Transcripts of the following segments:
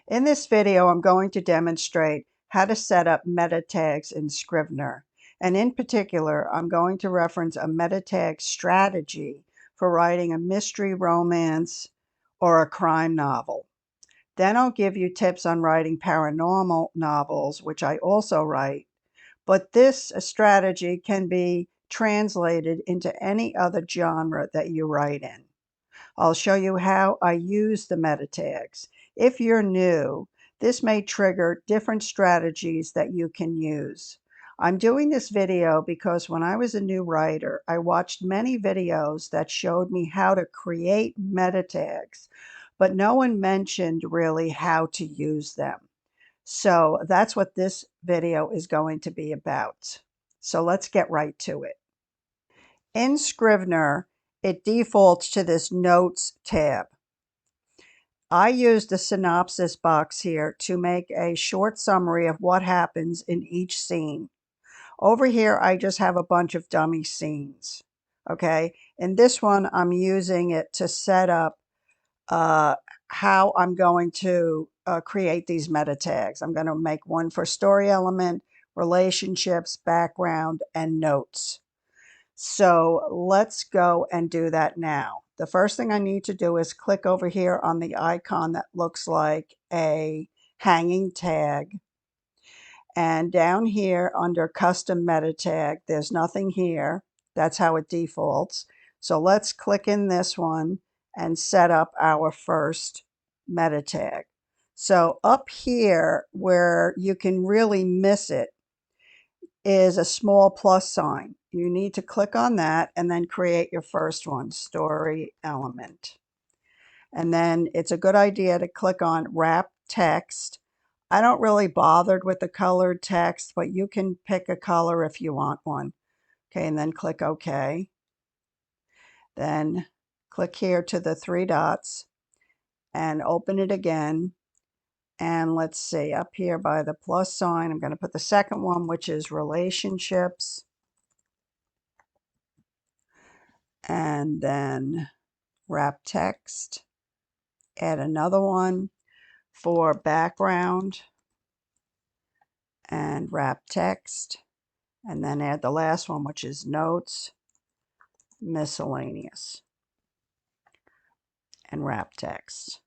In this video, I'm going to demonstrate how to set up meta tags in Scrivener. And in particular, I'm going to reference a meta tag strategy for writing a mystery romance or a crime novel. Then I'll give you tips on writing paranormal novels, which I also write. But this strategy can be translated into any other genre that you write in. I'll show you how I use the meta tags. If you're new, this may trigger different strategies that you can use. I'm doing this video because when I was a new writer, I watched many videos that showed me how to create meta tags, but no one mentioned really how to use them. So that's what this video is going to be about. So let's get right to it. In Scrivener, it defaults to this Notes tab. I used the synopsis box here to make a short summary of what happens in each scene. Over here, I just have a bunch of dummy scenes. Okay, in this one, I'm using it to set up how I'm going to create these meta tags. I'm going to make one for story element, relationships, background, and notes. So let's go and do that now. The first thing I need to do is click over here on the icon that looks like a hanging tag. And down here under custom meta tag, there's nothing here. That's how it defaults. So let's click in this one and set up our first meta tag. So up here where you can really miss it is a small plus sign. You need to click on that and then create your first one, story element. And then it's a good idea to click on wrap text. I don't really bothered with the colored text, but you can pick a color if you want one. Okay, and then click OK. Then click here to the three dots and open it again. And let's see, up here by the plus sign, I'm going to put the second one, which is relationships. And then wrap text. Add another one for background and wrap text. And then add the last one, which is notes, miscellaneous, and wrap text.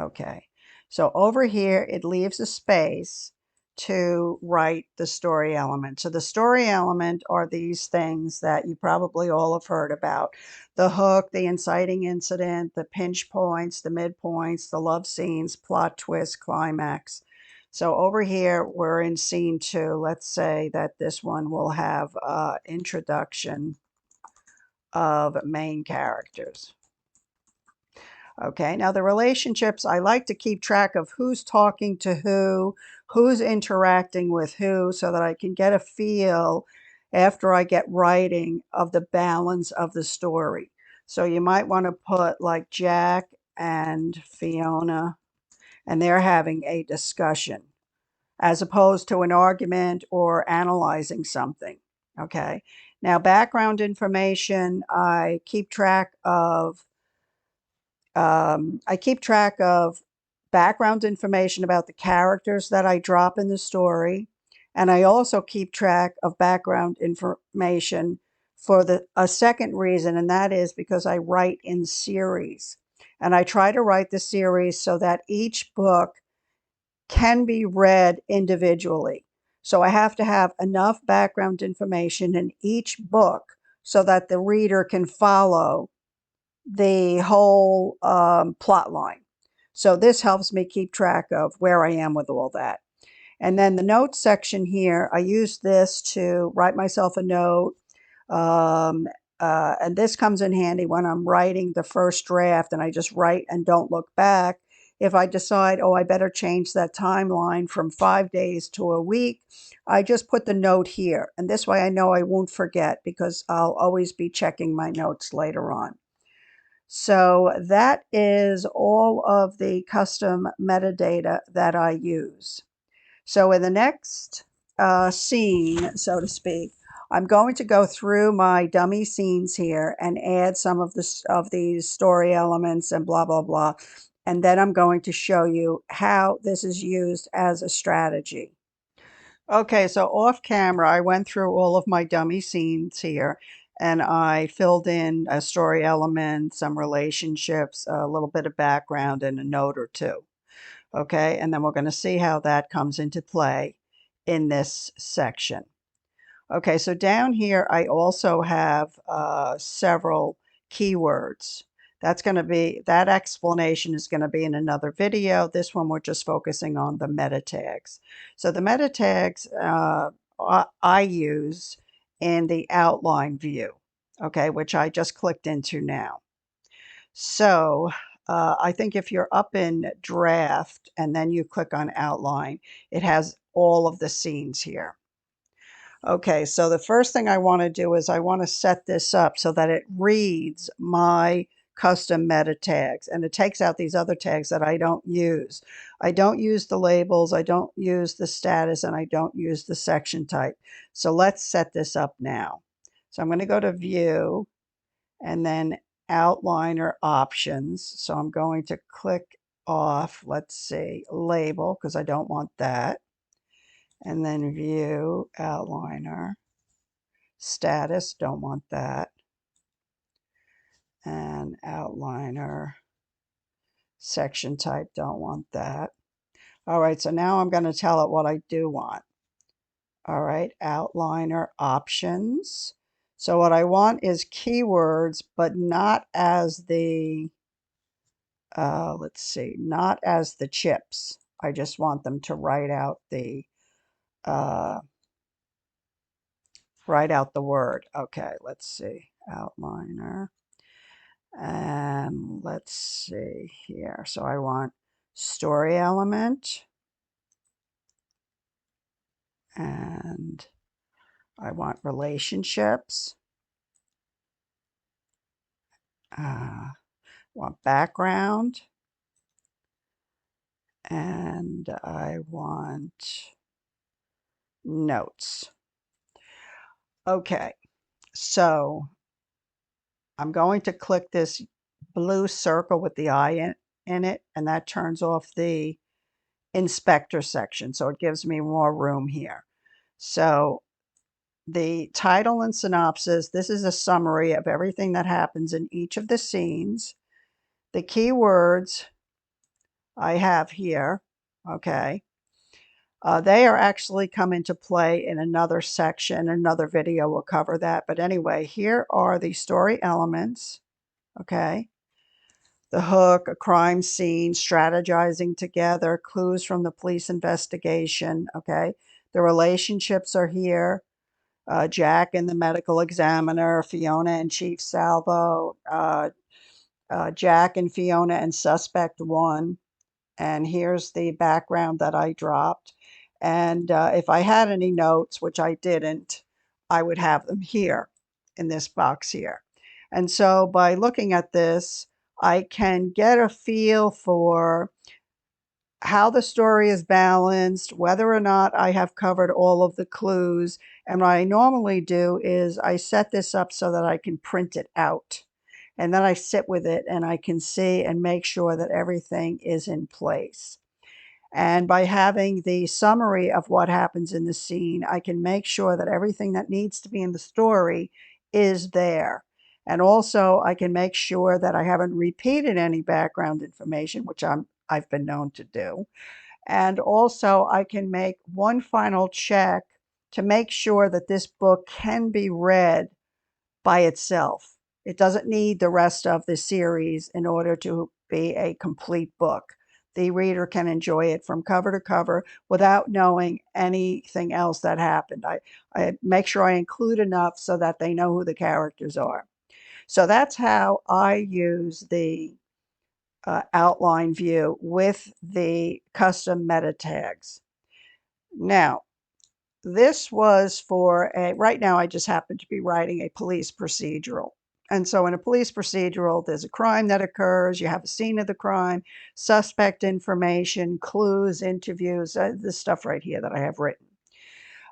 Okay, so over here, it leaves a space to write the story element. So the story element are these things that you probably all have heard about. The hook, the inciting incident, the pinch points, the midpoints, the love scenes, plot twist, climax. So over here, we're in scene 2. Let's say that this one will have introduction of main characters. Okay, now the relationships, I like to keep track of who's talking to who's interacting with who, so that I can get a feel after I get writing of the balance of the story. So you might want to put like Jack and Fiona, and they're having a discussion, as opposed to an argument or analyzing something. Okay, now background information, I keep track of background information about the characters that I drop in the story. And I also keep track of background information for a second reason, and that is because I write in series. And I try to write the series so that each book can be read individually. So I have to have enough background information in each book so that the reader can follow the whole plot line. So this helps me keep track of where I am with all that. And then the notes section here, I use this to write myself a note. And this comes in handy when I'm writing the first draft and I just write and don't look back. If I decide, oh, I better change that timeline from 5 days to a week, I just put the note here. And this way I know I won't forget, because I'll always be checking my notes later on. So that is all of the custom metadata that I use. So in the next scene, so to speak, I'm going to go through my dummy scenes here and add some of these story elements and blah, blah, blah. and then I'm going to show you how this is used as a strategy. Okay, so off camera, I went through all of my dummy scenes here, and I filled in a story element, some relationships, a little bit of background, and a note or two. Okay, and then we're going to see how that comes into play in this section. Okay, so down here I also have several keywords. That explanation is going to be in another video. This one we're just focusing on the meta tags. So the meta tags I use in the outline view, okay, which I just clicked into now. So I think if you're up in draft and then you click on outline, it has all of the scenes here. Okay, so the first thing I want to do is I want to set this up so that it reads my custom meta tags, and it takes out these other tags that I don't use. I don't use the labels, I don't use the status, and I don't use the section type. So let's set this up now. So I'm going to go to View and then Outliner Options. So I'm going to click off, let's see, Label, because I don't want that. And then View, Outliner, Status, don't want that. And Outliner, Section Type, don't want that. All right, so now I'm going to tell it what I do want. All right, Outliner Options. So what I want is keywords, but not as the, let's see, not as the chips. I just want them to write out the word. Okay, let's see, outliner. And let's see here. So I want story element. And I want relationships. Want background. And I want notes. Okay, so I'm going to click this blue circle with the eye in it, and that turns off the inspector section, so it gives me more room here. So the title and synopsis, this is a summary of everything that happens in each of the scenes. The keywords I have here, okay, they are actually come into play in another section. Another video will cover that. But anyway, here are the story elements, okay. The hook, a crime scene, strategizing together, clues from the police investigation, okay. The relationships are here. Jack and the medical examiner, Fiona and Chief Salvo, Jack and Fiona and suspect one. And here's the background that I dropped. And if I had any notes, which I didn't, I would have them here in this box here. And so by looking at this, I can get a feel for how the story is balanced, whether or not I have covered all of the clues. And what I normally do is I set this up so that I can print it out. And then I sit with it and I can see and make sure that everything is in place. And by having the summary of what happens in the scene, I can make sure that everything that needs to be in the story is there. And also I can make sure that I haven't repeated any background information, which I've been known to do. And also I can make one final check to make sure that this book can be read by itself. It doesn't need the rest of the series in order to be a complete book. The reader can enjoy it from cover to cover without knowing anything else that happened. I make sure I include enough so that they know who the characters are. So that's how I use the outline view with the custom meta tags. Now, this was for right now I just happen to be writing a police procedural. And so in a police procedural, there's a crime that occurs, you have a scene of the crime, suspect information, clues, interviews, this stuff right here that I have written.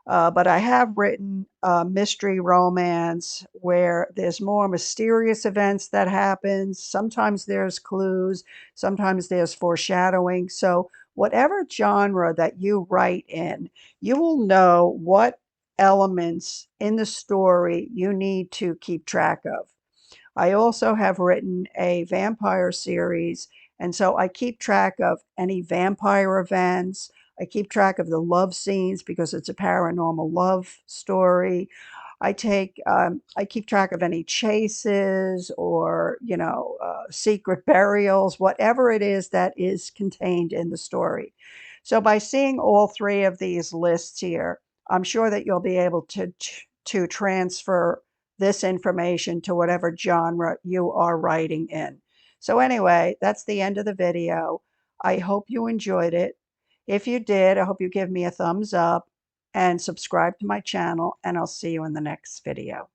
But I have written mystery romance where there's more mysterious events that happen. Sometimes there's clues, sometimes there's foreshadowing. So whatever genre that you write in, you will know what elements in the story you need to keep track of. I also have written a vampire series, and so I keep track of any vampire events. I keep track of the love scenes because it's a paranormal love story. I keep track of any chases or secret burials, whatever it is that is contained in the story. So by seeing all three of these lists here, I'm sure that you'll be able to transfer this information to whatever genre you are writing in. So anyway, that's the end of the video. I hope you enjoyed it. If you did, I hope you give me a thumbs up and subscribe to my channel, and I'll see you in the next video.